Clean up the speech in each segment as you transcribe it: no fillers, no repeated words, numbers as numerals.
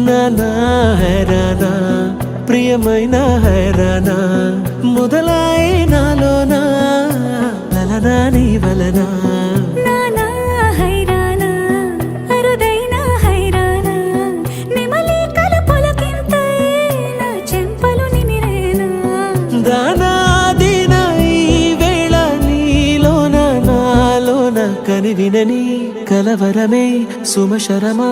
నానా హైరానా ప్రియమైన హైరానా మొదలాయి నాలోనా లలనా నీ వలనా కని వినని కలవరమే సుమశరమా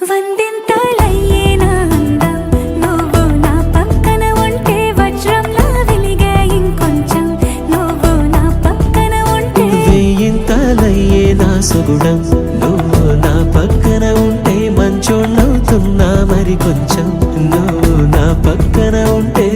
వందింతలయ్యేనా అందం నువ్వు నా పక్కన ఉంటే వజ్రంలా వెలిగే ఇంకొంచెం నువ్వు నా పక్కన ఉంటే వెయ్యింతలయ్యేనా సుగుణం నువ్వు నా పక్కన ఉంటే మంచోళ్ళవుతున్నా మరి కొంచెం నువ్వు నా పక్కన ఉంటే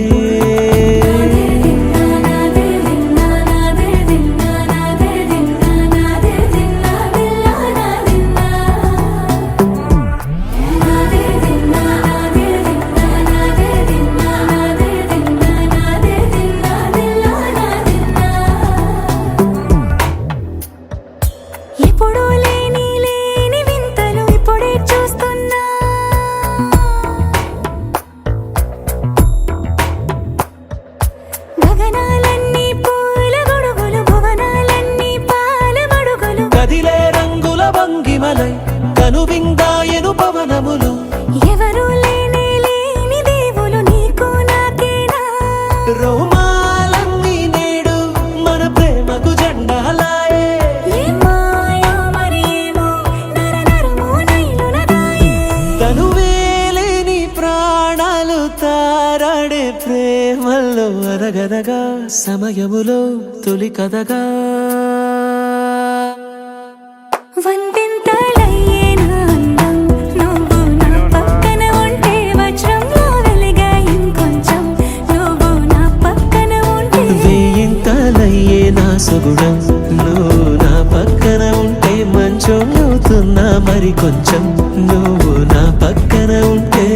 కనువిందాయను పవనములు ఎవరు లేని లేని దేవులు నీకు నాకేనా రోమాలన్నీ నేడు మన ప్రేమకు జెండాలాయే మాయా మరేమో నరనరమో నైలునదాయే కనువేలేని ప్రాణాలు తారాడే ప్రేమల్లో అరగదగా సమయములో తొలి కదగా వందింతలయ్యేనా అందం నువ్వు నా పక్కన ఉంటే వజ్రంలా వెలిగే ఇంకొంచెం నువ్వు నా పక్కన ఉంటే వెయ్యింతలయ్యేనా సుగుణం నువ్వు నా పక్కన ఉంటే మంచోళ్ళవుతున్నా మరి కొంచెం నువ్వు నా పక్కన ఉంటే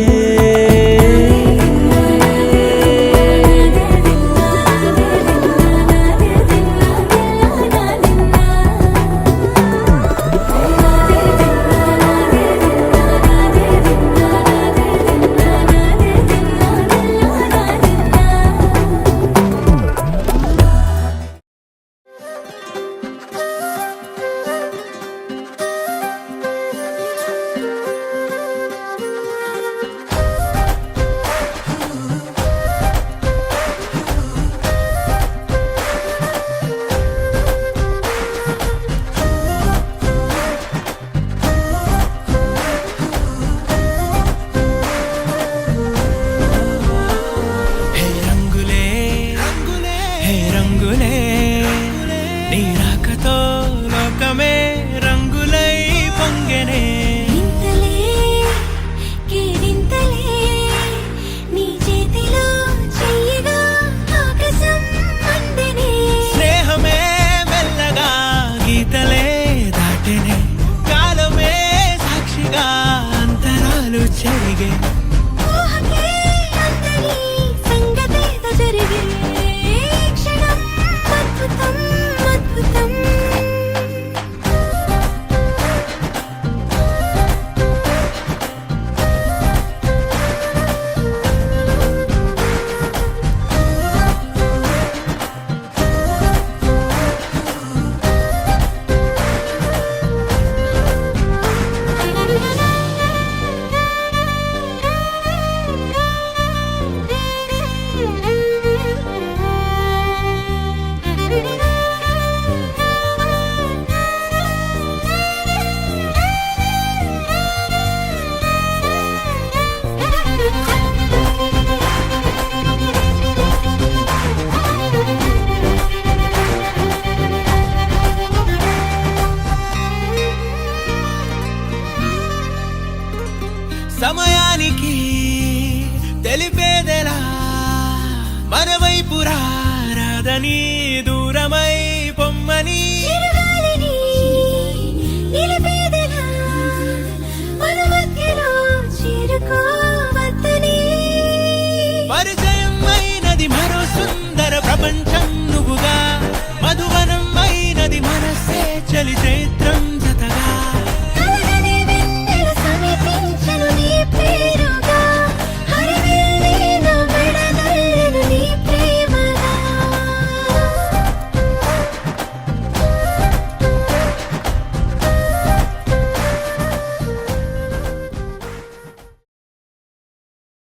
సమయానికి తెలిపేదెలా మన వైపు రాదని దూరమై పొమ్మని